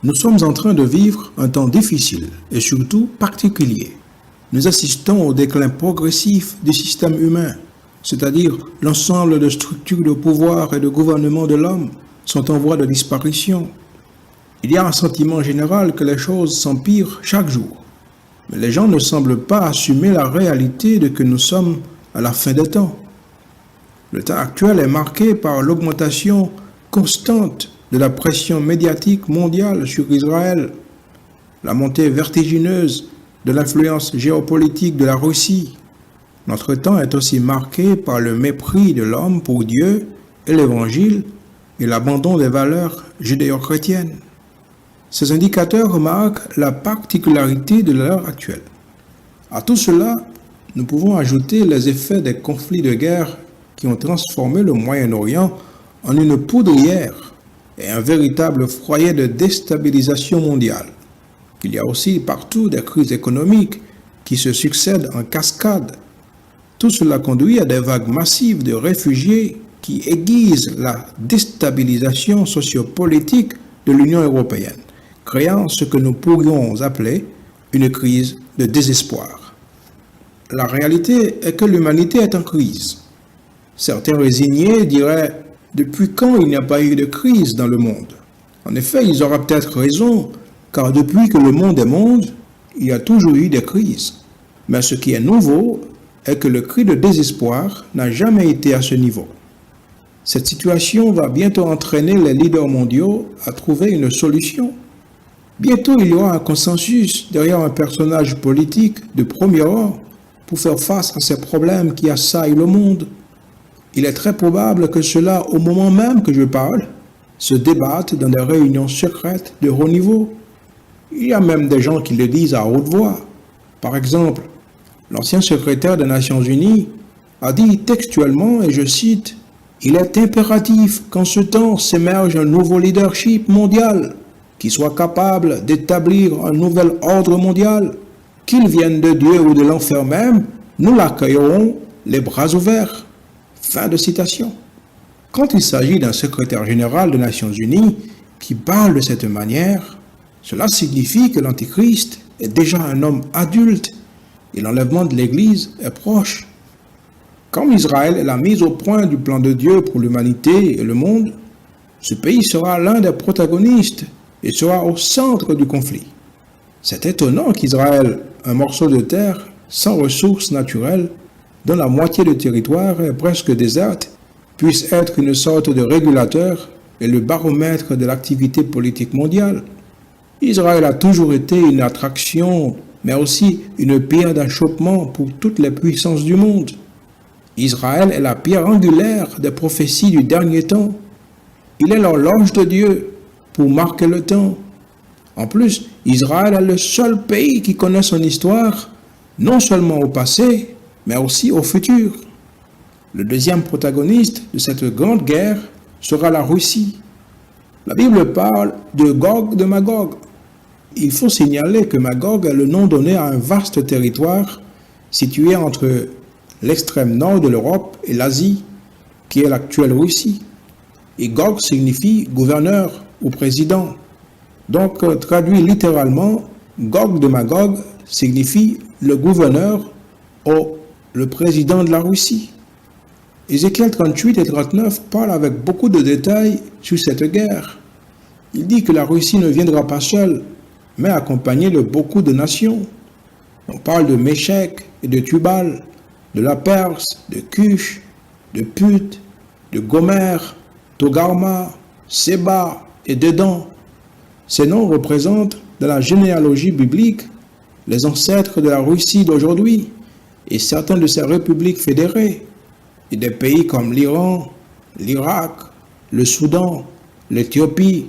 Nous sommes en train de vivre un temps difficile et surtout particulier. Nous assistons au déclin progressif du système humain, c'est-à-dire l'ensemble de structures de pouvoir et de gouvernement de l'homme sont en voie de disparition. Il y a un sentiment général que les choses s'empirent chaque jour, mais les gens ne semblent pas assumer la réalité de que nous sommes à la fin des temps. Le temps actuel est marqué par l'augmentation constante de la pression médiatique mondiale sur Israël, la montée vertigineuse de l'influence géopolitique de la Russie. Notre temps est aussi marqué par le mépris de l'homme pour Dieu et l'Évangile et l'abandon des valeurs judéo-chrétiennes. Ces indicateurs marquent la particularité de l'heure actuelle. À tout cela, nous pouvons ajouter les effets des conflits de guerre qui ont transformé le Moyen-Orient en une poudrière et un véritable foyer de déstabilisation mondiale. Il y a aussi partout des crises économiques qui se succèdent en cascade. Tout cela conduit à des vagues massives de réfugiés qui aiguisent la déstabilisation sociopolitique de l'Union européenne, créant ce que nous pourrions appeler une crise de désespoir. La réalité est que l'humanité est en crise. Certains résignés diraient « Depuis quand il n'y a pas eu de crise dans le monde ?» En effet, ils auraient peut-être raison, car depuis que le monde est monde, il y a toujours eu des crises. Mais ce qui est nouveau est que le cri de désespoir n'a jamais été à ce niveau. Cette situation va bientôt entraîner les leaders mondiaux à trouver une solution. Bientôt, il y aura un consensus derrière un personnage politique de premier ordre pour faire face à ces problèmes qui assaillent le monde. Il est très probable que cela, au moment même que je parle, se débatte dans des réunions secrètes de haut niveau. Il y a même des gens qui le disent à haute voix. Par exemple, l'ancien secrétaire des Nations Unies a dit textuellement, et je cite, « Il est impératif qu'en ce temps s'émerge un nouveau leadership mondial qui soit capable d'établir un nouvel ordre mondial. Qu'il vienne de Dieu ou de l'enfer même, nous l'accueillerons les bras ouverts. » Fin de citation. Quand il s'agit d'un secrétaire général des Nations Unies qui parle de cette manière, cela signifie que l'Antichrist est déjà un homme adulte et l'enlèvement de l'Église est proche. Comme Israël est la mise au point du plan de Dieu pour l'humanité et le monde, ce pays sera l'un des protagonistes et sera au centre du conflit. C'est étonnant qu'Israël, un morceau de terre sans ressources naturelles, dont la moitié du territoire est presque déserte, puisse être une sorte de régulateur et le baromètre de l'activité politique mondiale. Israël a toujours été une attraction, mais aussi une pierre d'achoppement pour toutes les puissances du monde. Israël est la pierre angulaire des prophéties du dernier temps. Il est l'horloge de Dieu pour marquer le temps. En plus, Israël est le seul pays qui connaît son histoire, non seulement au passé, mais aussi au futur. Le deuxième protagoniste de cette grande guerre sera la Russie. La Bible parle de Gog de Magog. Il faut signaler que Magog est le nom donné à un vaste territoire situé entre l'extrême nord de l'Europe et l'Asie, qui est l'actuelle Russie. Et Gog signifie gouverneur ou président. Donc, traduit littéralement, Gog de Magog signifie le gouverneur ou le président de la Russie. Ézéchiel 38 et 39 parlent avec beaucoup de détails sur cette guerre. Il dit que la Russie ne viendra pas seule, mais accompagnée de beaucoup de nations. On parle de Méchec et de Tubal, de la Perse, de Cush, de Put, de Gomer, Togarma, Séba et Dédan. Ces noms représentent dans la généalogie biblique les ancêtres de la Russie d'aujourd'hui et certaines de ses républiques fédérées, et des pays comme l'Iran, l'Irak, le Soudan, l'Éthiopie,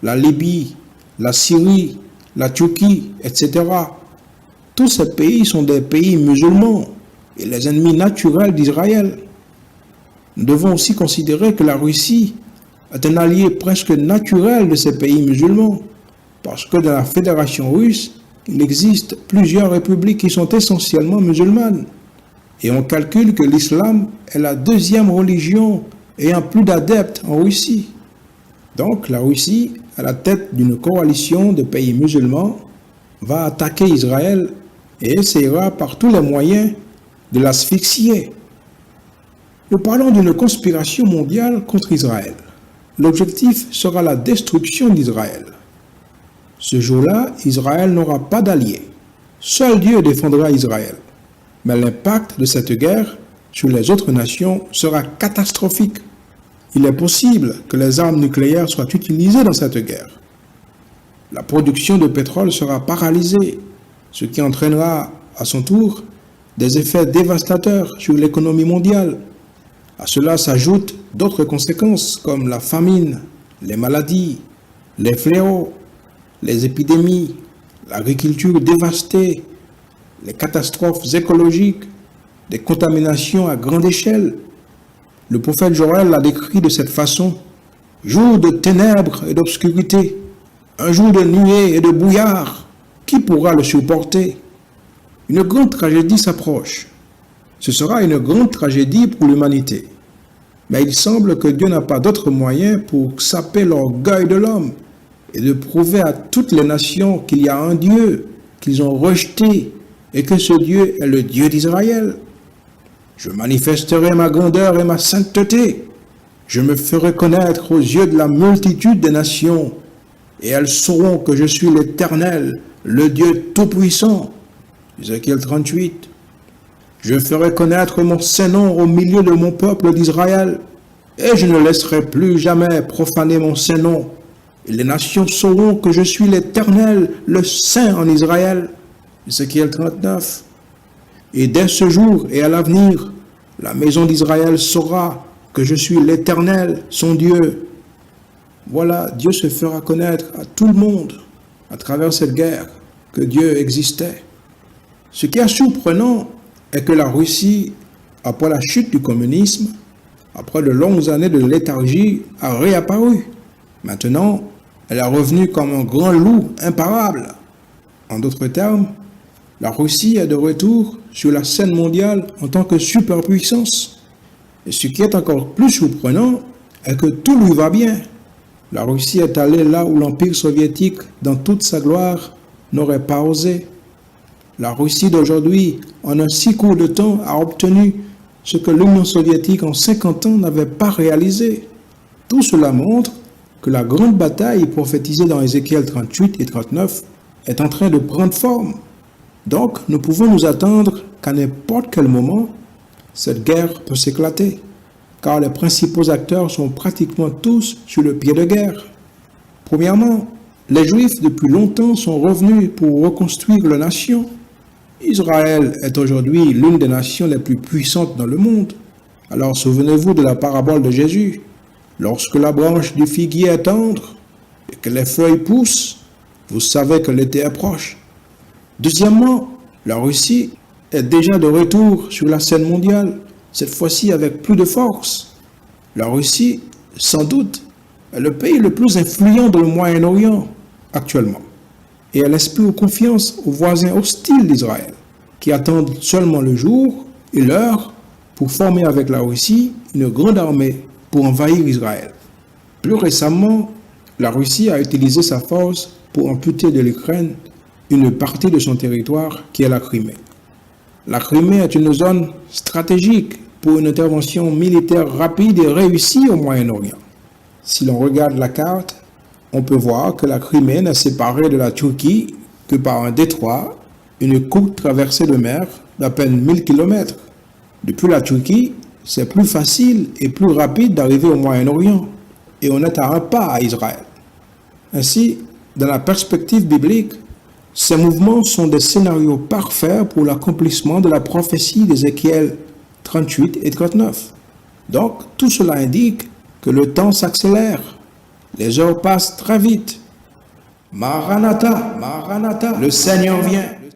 la Libye, la Syrie, la Turquie, etc. Tous ces pays sont des pays musulmans et les ennemis naturels d'Israël. Nous devons aussi considérer que la Russie est un allié presque naturel de ces pays musulmans, parce que dans la Fédération russe, il existe plusieurs républiques qui sont essentiellement musulmanes. Et on calcule que l'islam est la deuxième religion ayant plus d'adeptes en Russie. Donc la Russie à la tête d'une coalition de pays musulmans, va attaquer Israël et essaiera par tous les moyens de l'asphyxier. Nous parlons d'une conspiration mondiale contre Israël. L'objectif sera la destruction d'Israël. Ce jour-là, Israël n'aura pas d'alliés. Seul Dieu défendra Israël. Mais l'impact de cette guerre sur les autres nations sera catastrophique. Il est possible que les armes nucléaires soient utilisées dans cette guerre. La production de pétrole sera paralysée, ce qui entraînera à son tour des effets dévastateurs sur l'économie mondiale. À cela s'ajoutent d'autres conséquences comme la famine, les maladies, les fléaux, les épidémies, l'agriculture dévastée, les catastrophes écologiques, des contaminations à grande échelle. Le prophète Joël l'a décrit de cette façon: jour de ténèbres et d'obscurité, un jour de nuée et de brouillard, qui pourra le supporter? Une grande tragédie s'approche. Ce sera une grande tragédie pour l'humanité. Mais il semble que Dieu n'a pas d'autre moyen pour saper l'orgueil de l'homme et de prouver à toutes les nations qu'il y a un Dieu qu'ils ont rejeté et que ce Dieu est le Dieu d'Israël. Je manifesterai ma grandeur et ma sainteté. Je me ferai connaître aux yeux de la multitude des nations, et elles sauront que je suis l'Éternel, le Dieu Tout-Puissant. Ézéchiel 38. Je ferai connaître mon saint nom au milieu de mon peuple d'Israël, et je ne laisserai plus jamais profaner mon saint nom. Et les nations sauront que je suis l'Éternel, le Saint en Israël. Ézéchiel 39. Et dès ce jour et à l'avenir, la maison d'Israël saura que je suis l'Éternel, son Dieu. Voilà, Dieu se fera connaître à tout le monde à travers cette guerre que Dieu existait. Ce qui est surprenant est que la Russie, après la chute du communisme, après de longues années de léthargie, a réapparu. Maintenant, elle est revenue comme un grand loup imparable. En d'autres termes, la Russie est de retour sur la scène mondiale en tant que superpuissance. Et ce qui est encore plus surprenant est que tout lui va bien. La Russie est allée là où l'Empire soviétique, dans toute sa gloire, n'aurait pas osé. La Russie d'aujourd'hui, en un si court de temps, a obtenu ce que l'Union soviétique en 50 ans n'avait pas réalisé. Tout cela montre que la grande bataille prophétisée dans Ézéchiel 38 et 39 est en train de prendre forme. Donc, nous pouvons nous attendre qu'à n'importe quel moment, cette guerre peut s'éclater, car les principaux acteurs sont pratiquement tous sur le pied de guerre. Premièrement, les Juifs depuis longtemps sont revenus pour reconstruire la nation. Israël est aujourd'hui l'une des nations les plus puissantes dans le monde. Alors souvenez-vous de la parabole de Jésus. Lorsque la branche du figuier est tendre et que les feuilles poussent, vous savez que l'été est proche. Deuxièmement, la Russie est déjà de retour sur la scène mondiale, cette fois-ci avec plus de force. La Russie, sans doute, est le pays le plus influent dans le Moyen-Orient actuellement. Et elle inspire confiance aux voisins hostiles d'Israël, qui attendent seulement le jour et l'heure pour former avec la Russie une grande armée pour envahir Israël. Plus récemment, la Russie a utilisé sa force pour amputer de l'Ukraine une partie de son territoire qui est la Crimée. La Crimée est une zone stratégique pour une intervention militaire rapide et réussie au Moyen-Orient. Si l'on regarde la carte, on peut voir que la Crimée n'est séparée de la Turquie que par un détroit, une courte traversée de mer d'à peine 1000 km. Depuis la Turquie, c'est plus facile et plus rapide d'arriver au Moyen-Orient, et on est à un pas à Israël. Ainsi, dans la perspective biblique, ces mouvements sont des scénarios parfaits pour l'accomplissement de la prophétie d'Ézéchiel 38 et 39. Donc, tout cela indique que le temps s'accélère. Les heures passent très vite. Maranatha, Maranatha, le Seigneur vient.